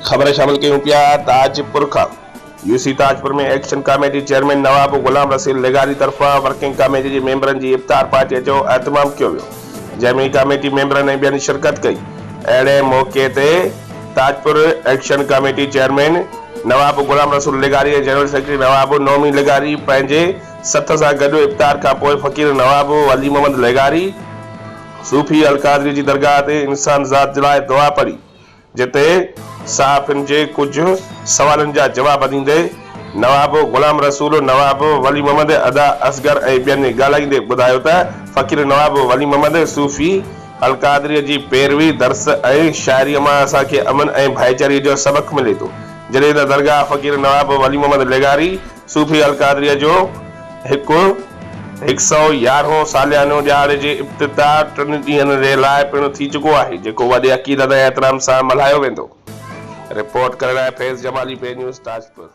खबर शामिल कयूं पिया ताजपुर खां। यूसी ताजपुर में एक्शन कमेटी चेयरमैन नवाब गुलाम रसूल लेगारी तरफ़ां वर्किंग कमेटी जे मेंबरनि जी इफ्तार पार्टी जो एहतमाम कियो वियो, जंहिंमें कमेटी मेंबरनि ऐं ॿियनि शिरकत कई। अहिड़े मौक़े ते ताजपुर एक्शन कमेटी चेयरमैन नवाब गुलाम रसूल लेगारी ऐं जनरल सेक्रेटरी नवाब नौमी लेगारी पंहिंजे सथ सां गॾु इफ्तार खां पोइ फ़क़ीर नवाब वली मोहम्मद लेगारी सूफ़ी अलकादरी जी दरगाह ते इंसान ज़ात जे लाइ दुआ पढ़ी, जिते साहिबनि जे कुझु सवालनि जा जवाब ॾींदे नवाब गुलाम रसूल नवाब वली मोहम्मद अदा असगर ऐं ॿियनि ॻाल्हाईंदे ॿुधायो त फ़क़ीर नवाब वली मोहम्मद सूफ़ी अलकादरी जी पैरवी दर्स ऐं शाइरीअ मां असांखे अमन ऐं भाईचारे जो सबक़ मिले थो, जॾहिं त दरगाह फ़क़ीर नवाब वली मोहम्मद लेगारी सूफ़ी अलकादरी जो 111 सालियानो ॾियार जे इफ्तिताह 3 ॾींहनि जे लाइ पिणु थी चुको आहे, जेको वॾे अक़ीदत ऐं एहतराम सां मल्हायो वेंदो। रिपोर्ट करे रहिया फैज़ जमाली, पे न्यूज़ ताजपुर।